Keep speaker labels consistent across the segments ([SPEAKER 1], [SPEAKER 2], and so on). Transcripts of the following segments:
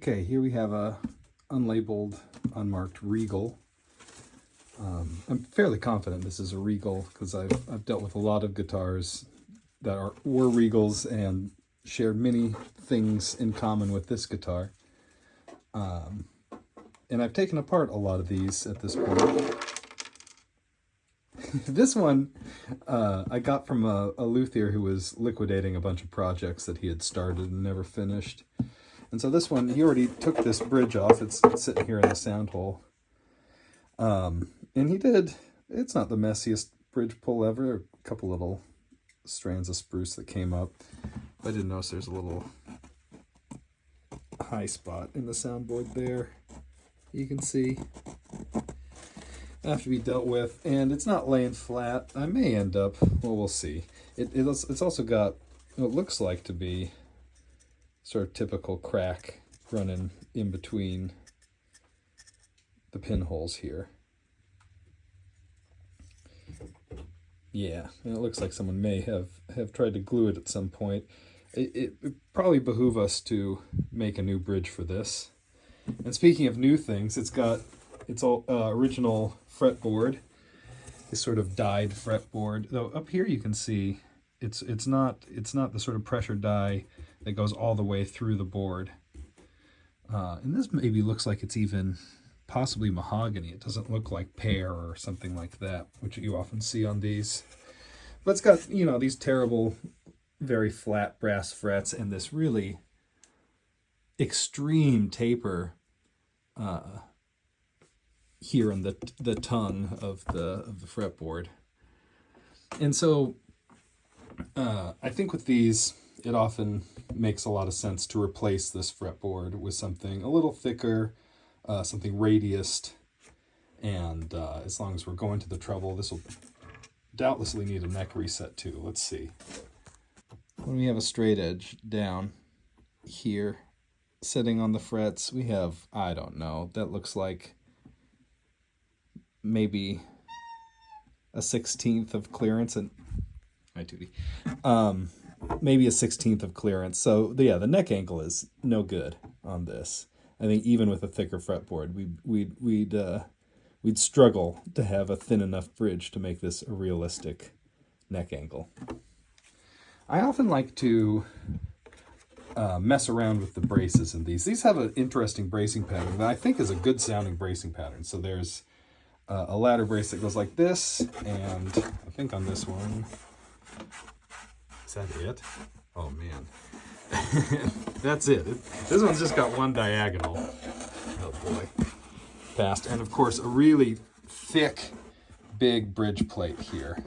[SPEAKER 1] Okay, here we have a unlabeled, unmarked Regal. I'm fairly confident this is a Regal because I've dealt with a lot of guitars that were Regals and shared many things in common with this guitar. And I've taken apart a lot of these at this point. This one I got from a luthier who was liquidating a bunch of projects that he had started and never finished. And so this one, he already took this bridge off. It's sitting here in the sound hole. And he did, it's not the messiest bridge pull ever. A couple little strands of spruce that came up. I did notice there's a little high spot in the soundboard there. You can see. Have to be dealt with, and it's not laying flat. I may end up, well, we'll see. It's also got what looks like to be sort of typical crack running in between the pinholes here. Yeah, and it looks like someone may have tried to glue it at some point. It probably behoove us to make a new bridge for this. And speaking of new things, it's got its all original fretboard, this sort of dyed fretboard. Though up here you can see it's not the sort of pressure dye that goes all the way through the board. And this maybe looks like it's even possibly mahogany. It doesn't look like pear or something like that, which you often see on these. But it's got, you know, these terrible, very flat brass frets and this really extreme taper here on the tongue of the fretboard. And so I think with these, it often makes a lot of sense to replace this fretboard with something a little thicker, something radiused, and as long as we're going to the trouble, this will doubtlessly need a neck reset too. Let's see. When we have a straight edge down here, sitting on the frets, we have, I don't know, that looks like maybe a 16th of clearance, and hi Tootie, maybe a 16th of clearance. So yeah, the neck angle is no good on this. I think even with a thicker fretboard, we'd struggle to have a thin enough bridge to make this a realistic neck angle. I often like to mess around with the braces in these. These have an interesting bracing pattern that I think is a good sounding bracing pattern. So there's a ladder brace that goes like this, and I think on this one, is that it? Oh man, that's it. This one's just got one diagonal. Oh boy, fast. And of course a really thick, big bridge plate here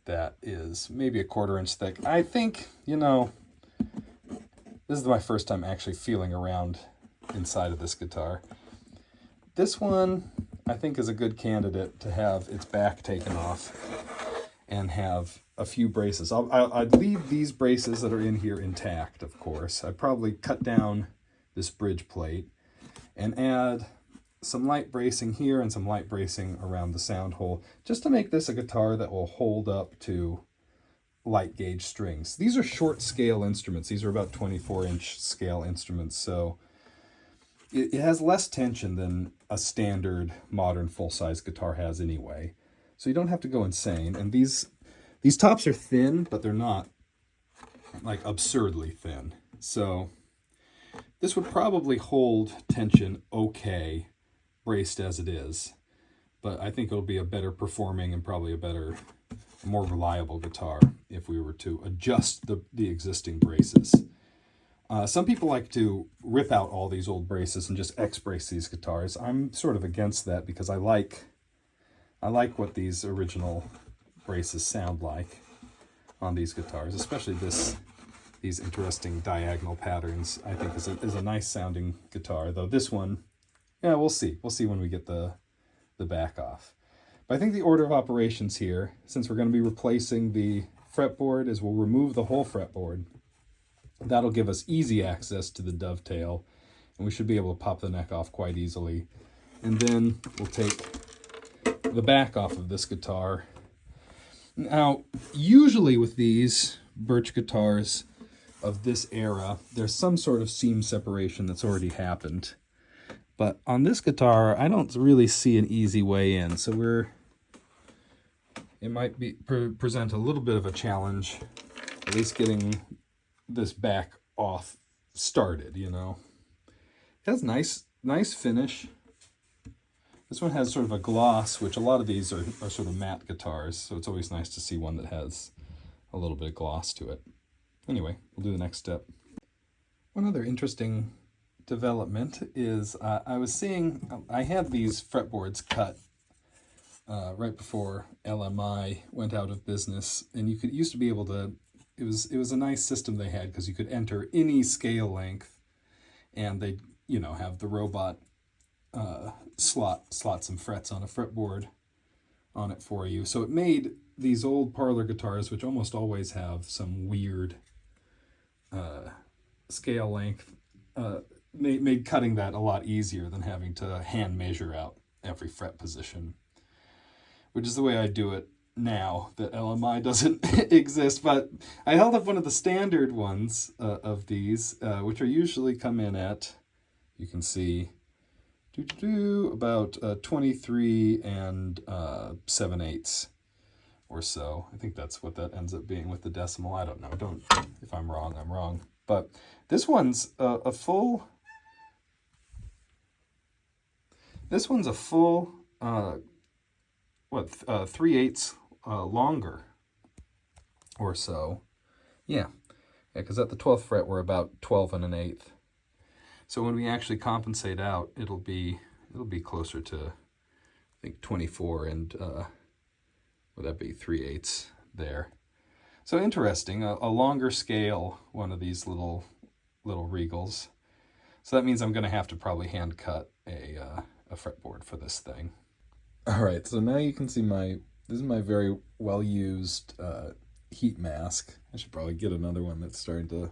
[SPEAKER 1] that is maybe a 1/4 inch thick. I think, you know, this is my first time actually feeling around inside of this guitar. This one, I think, is a good candidate to have its back taken off and have a few braces. I'd leave these braces that are in here intact, of course. I'd probably cut down this bridge plate and add some light bracing here and some light bracing around the sound hole, just to make this a guitar that will hold up to light gauge strings. These are short scale instruments. These are about 24-inch scale instruments, so it has less tension than a standard modern full-size guitar has anyway. So you don't have to go insane. And these tops are thin, but they're not like absurdly thin. So this would probably hold tension okay, braced as it is. But I think it'll be a better performing and probably a more reliable guitar if we were to adjust the existing braces. Some people like to rip out all these old braces and just X-brace these guitars. I'm sort of against that because I like what these original braces sound like on these guitars, especially these interesting diagonal patterns. I think is a nice sounding guitar, though this one, yeah, we'll see. We'll see when we get the back off. But I think the order of operations here, since we're going to be replacing the fretboard, is we'll remove the whole fretboard. That'll give us easy access to the dovetail, and we should be able to pop the neck off quite easily. And then we'll take the back off of this guitar. Now, usually with these birch guitars, of this era, there's some sort of seam separation that's already happened. But on this guitar, I don't really see an easy way in, so it might be present a little bit of a challenge, at least getting this back off started, you know. It has nice finish. This one has sort of a gloss, which a lot of these are sort of matte guitars, so it's always nice to see one that has a little bit of gloss to it. Anyway, we'll do the next step. One other interesting development is I was seeing, I had these fretboards cut right before LMI went out of business, and used to be able to, it was a nice system they had because you could enter any scale length, and they have the robot slot some frets on a fretboard on it for you. So it made these old parlor guitars, which almost always have some weird scale length, made cutting that a lot easier than having to hand measure out every fret position, which is the way I do it now that LMI doesn't exist. But I held up one of the standard ones of these, which are usually come in at, you can see, about 23 and 7/8 or so. I think that's what that ends up being with the decimal. I don't know. If I'm wrong, I'm wrong. But this one's a full. This one's a full 3/8 longer or so. Yeah, because at the 12th fret we're about 12 and 1/8. So when we actually compensate out, it'll be closer to, I think, 24 and would that be 3/8 there. So interesting, a longer scale one of these little Regals. So that means I'm going to have to probably hand cut a fretboard for this thing. All right, so now you can see this is my very well used heat mask. I should probably get another one that's starting to.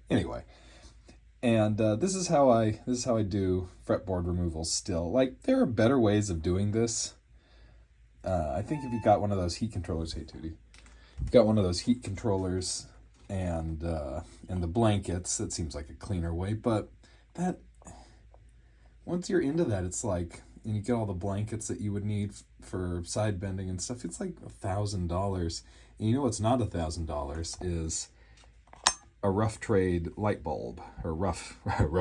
[SPEAKER 1] Anyway. And this is how I do fretboard removals still. Like, there are better ways of doing this. I think if you got one of those heat controllers, hey Tootie, got one of those heat controllers and the blankets, that seems like a cleaner way. But that, once you're into that, it's like, and you get all the blankets that you would need for side bending and stuff, it's like $1,000. And you know what's not $1,000 is a rough trade light bulb, or rough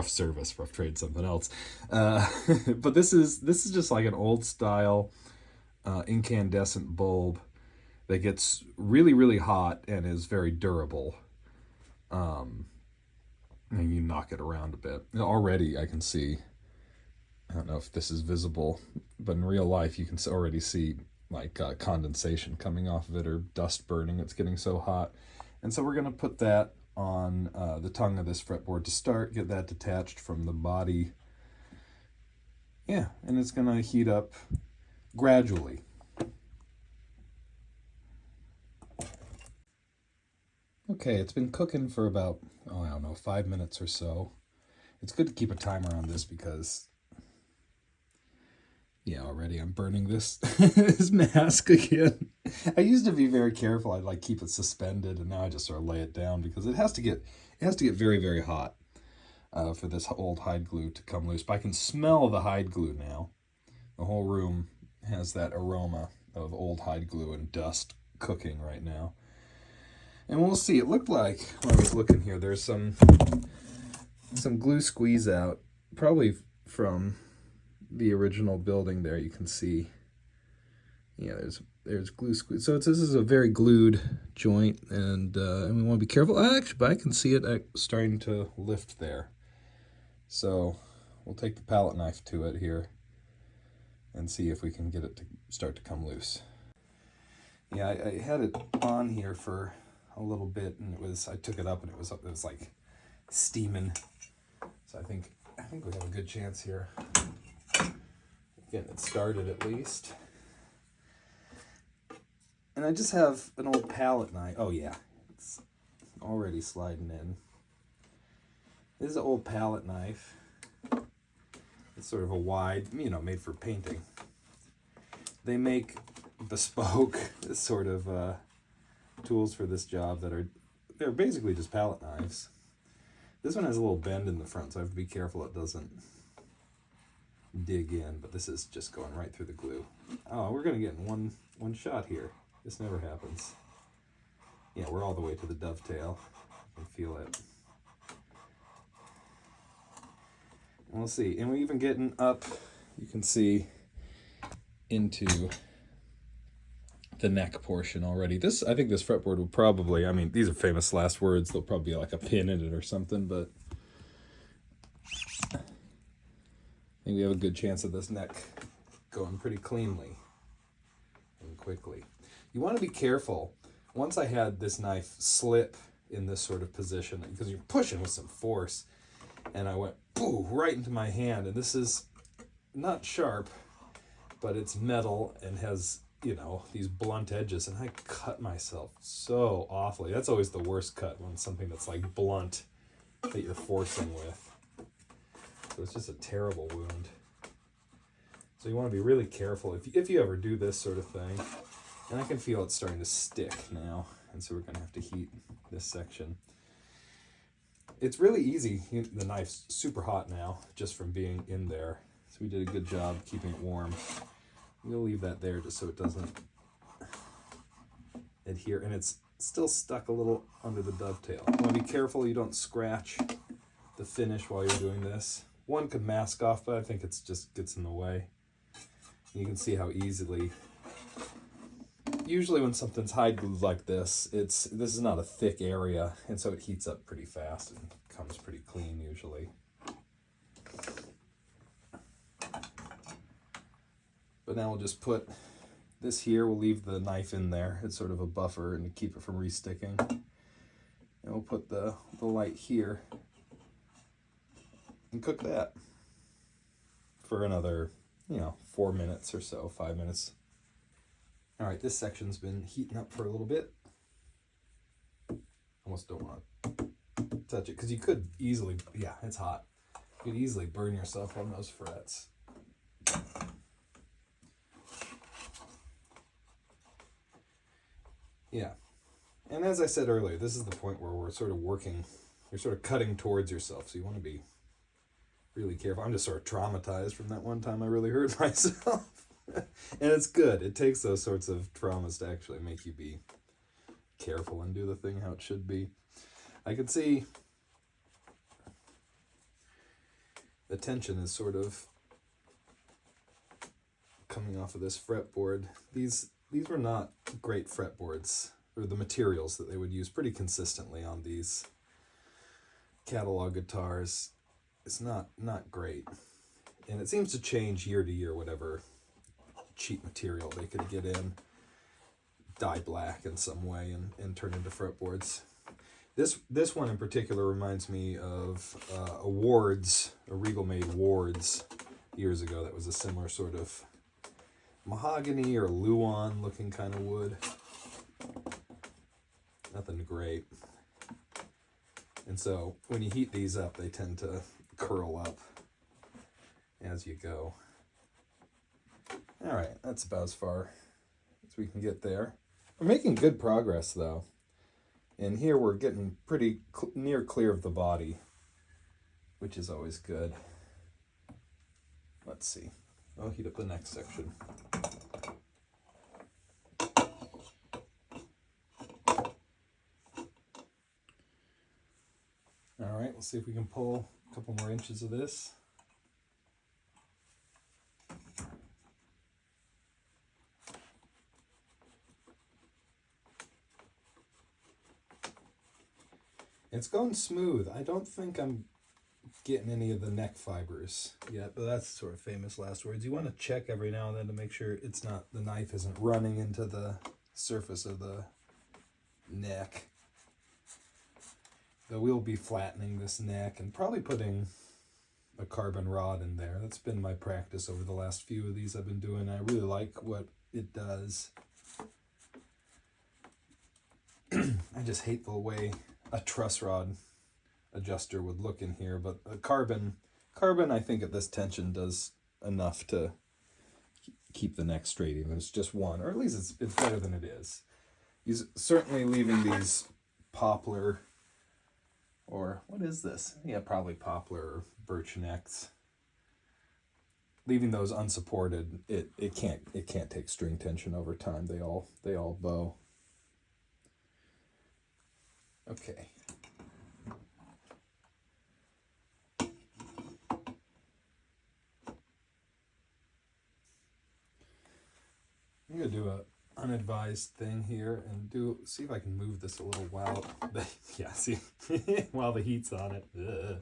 [SPEAKER 1] service. Rough trade something else, but this is just like an old style incandescent bulb that gets really hot and is very durable. And you knock it around a bit. Already I can see, I don't know if this is visible, but in real life you can already see like condensation coming off of it, or dust burning. It's getting so hot. And so we're going to put that on the tongue of this fretboard to start, get that detached from the body. Yeah, and it's going to heat up gradually. Okay, it's been cooking for about, I don't know, 5 minutes or so. It's good to keep a timer on this because, yeah, already I'm burning this this mask again. I used to be very careful. I'd like keep it suspended, and now I just sort of lay it down because it has to get very hot for this old hide glue to come loose. But I can smell the hide glue now. The whole room has that aroma of old hide glue and dust cooking right now. And we'll see. It looked like, when I was looking here, there's some glue squeeze out, probably from the original building there. You can see, yeah, there's glue squeeze. So this is a very glued joint, and we want to be careful. Actually, but I can see it starting to lift there. So we'll take the palette knife to it here and see if we can get it to start to come loose. Yeah, I had it on here for a little bit, and I took it up, and it was like steaming. So I think we have a good chance here, getting it started at least. And I just have an old palette knife. Oh yeah, it's already sliding in. This is an old palette knife. It's sort of a wide, made for painting. They make bespoke sort of tools for this job that are they're basically just palette knives. This one has a little bend in the front, so I have to be careful it doesn't dig in, but this is just going right through the glue. Oh, we're gonna get in one shot here. This never happens. Yeah, we're all the way to the dovetail. I can feel it. And we'll see. And we're even getting up, you can see, into the neck portion already. I think this fretboard will probably, I mean, these are famous last words. There'll probably be like a pin in it or something, but I think we have a good chance of this neck going pretty cleanly and quickly. You want to be careful. Once I had this knife slip in this sort of position, because you're pushing with some force, and I went boo right into my hand, and this is not sharp, but it's metal and has, you know, these blunt edges, and I cut myself so awfully. That's always the worst cut, when something that's like blunt that you're forcing with. So it's just a terrible wound. So you want to be really careful if you ever do this sort of thing. And I can feel it starting to stick now, and so we're going to have to heat this section. It's really easy. The knife's super hot now just from being in there. So we did a good job keeping it warm. We'll leave that there just so it doesn't adhere, and it's still stuck a little under the dovetail. You want to be careful you don't scratch the finish while you're doing this. One could mask off, but I think it's just gets in the way. You can see how easily, usually when something's hide glued like this is not a thick area, and so it heats up pretty fast and comes pretty clean usually. But now we'll just put this here, we'll leave the knife in there. It's sort of a buffer and to keep it from re-sticking. And we'll put the light here and cook that for another, 4 minutes or so, 5 minutes. All right, this section's been heating up for a little bit. Almost don't want to touch it because you could easily, it's hot. You could easily burn yourself on those frets. Yeah, and as I said earlier, this is the point where we're sort of you're sort of cutting towards yourself, so you want to be really careful. I'm just sort of traumatized from that one time I really hurt myself. And it's good. It takes those sorts of traumas to actually make you be careful and do the thing how it should be. I can see the tension is sort of coming off of this fretboard. These were not great fretboards, or the materials that they would use pretty consistently on these catalog guitars. It's not great. And it seems to change year to year, whatever cheap material they could get in, dye black in some way and turn into fretboards. This one in particular reminds me of a Regal made Wards years ago. That was a similar sort of mahogany or Luan looking kind of wood. Nothing great. And so when you heat these up, they tend to curl up as you go. All right, that's about as far as we can get there. We're making good progress though. And here we're getting pretty near clear of the body, which is always good. Let's see. I'll heat up the next section. All right, let's see if we can pull a couple more inches of this. It's going smooth. I don't think I'm getting any of the neck fibers yet, but that's sort of famous last words. You want to check every now and then to make sure the knife isn't running into the surface of the neck. But we'll be flattening this neck and probably putting a carbon rod in there. That's been my practice over the last few of these I've been doing. I really like what it does. I just hate the way a truss rod adjuster would look in here, but a carbon I think at this tension does enough to keep the neck straight, even if it's just one, or at least it's better than it is. He's certainly leaving these poplar, or what is this? Yeah, probably poplar or birch necks. Leaving those unsupported, it can't take string tension over time. They all bow. Okay. I'm gonna do a unadvised thing here and see if I can move this a little while yeah, see while the heat's on it. Ugh.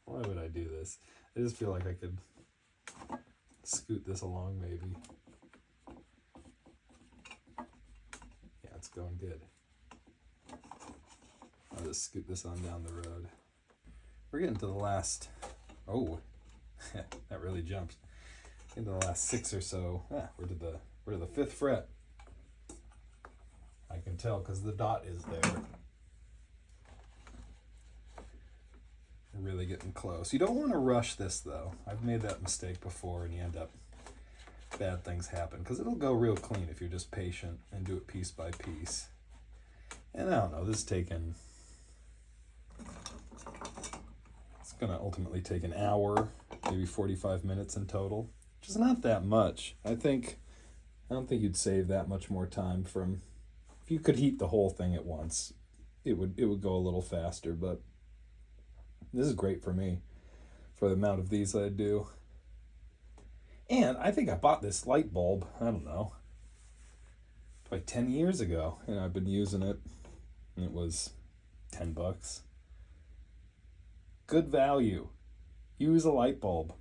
[SPEAKER 1] Why would I do this? I just feel like I could scoot this along maybe. Yeah, it's going good. I'll just scoot this on down the road. We're getting to the last, oh, that really jumped. Into the last 6 or so. We're to the 5th fret. I can tell because the dot is there. We're really getting close. You don't want to rush this though. I've made that mistake before and you end up, bad things happen because it'll go real clean if you're just patient and do it piece by piece. And I don't know, this is taking, it's going to ultimately take an hour, maybe 45 minutes in total. Which is not that much. I don't think you'd save that much more time from, if you could heat the whole thing at once, it would go a little faster, but this is great for me, for the amount of these I do. And I think I bought this light bulb, I don't know, like 10 years ago, and I've been using it, and it was $10. Good value. Use a light bulb.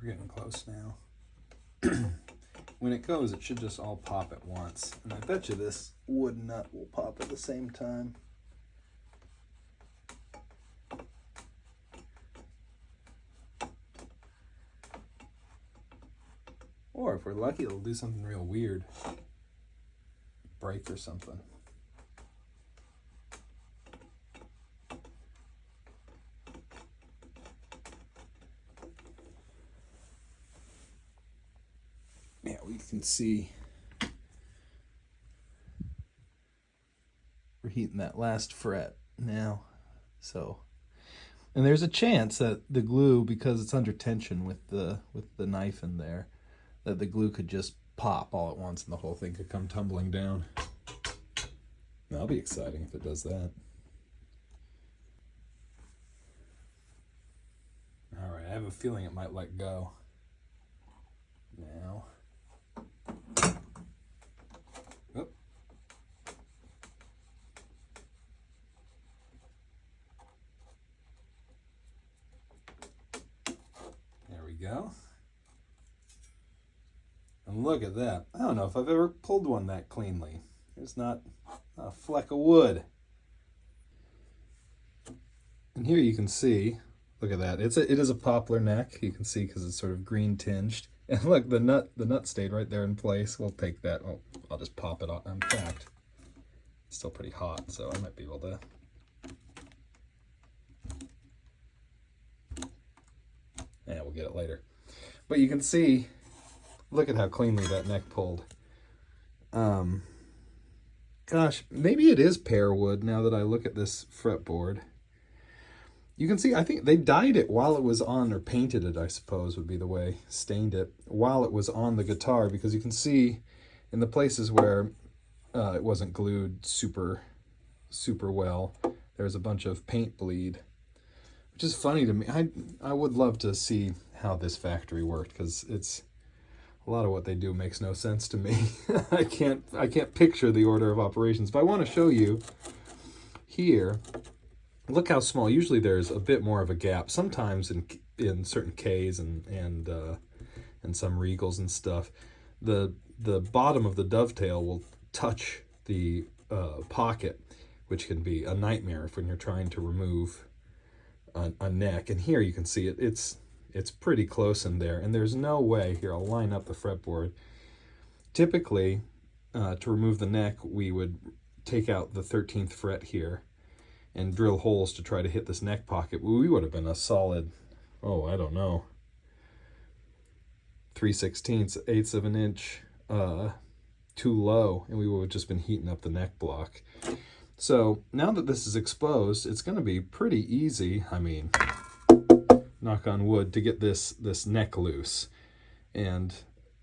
[SPEAKER 1] We're getting close now. When it goes, it should just all pop at once. And I bet you this wood nut will pop at the same time. Or if we're lucky, it'll do something real weird. Break or something. Yeah, we can see we're heating that last fret now. So, and there's a chance that the glue, because it's under tension with the knife in there, that the glue could just pop all at once and the whole thing could come tumbling down. That'll be exciting if it does that. All right, I have a feeling it might let go. Now. Oop. There we go. And look at that. I don't know if I've ever pulled one that cleanly. There's not a fleck of wood. And here you can see, look at that. It is a poplar neck. You can see because it's sort of green tinged. And look, the nut stayed right there in place. We'll take that. I'll just pop it off. In fact, it's still pretty hot, so I might be able to. Yeah, we'll get it later. But you can see, look at how cleanly that neck pulled. Gosh, maybe it is pear wood now that I look at this fretboard. You can see, I think they dyed it while it was on, or painted it, I suppose would be the way, stained it while it was on the guitar, because you can see in the places where it wasn't glued super well, there's a bunch of paint bleed, which is funny to me. I would love to see how this factory worked, because it's a lot of what they do makes no sense to me. I can't picture the order of operations. But I want to show you here. Look how small. Usually there's a bit more of a gap. Sometimes in certain Ks and some Regals and stuff, the bottom of the dovetail will touch the pocket, which can be a nightmare when you're trying to remove a neck. And here you can see it's pretty close in there. And there's no way, here I'll line up the fretboard. Typically, to remove the neck, we would take out the 13th fret here and drill holes to try to hit this neck pocket. We would have been a solid, I don't know, 3/16, eighths of an inch too low, and we would have just been heating up the neck block. So now that this is exposed, it's going to be pretty easy, I mean, knock on wood, to get this neck loose. And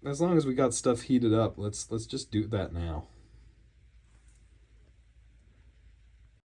[SPEAKER 1] as long as we got stuff heated up, let's just do that now.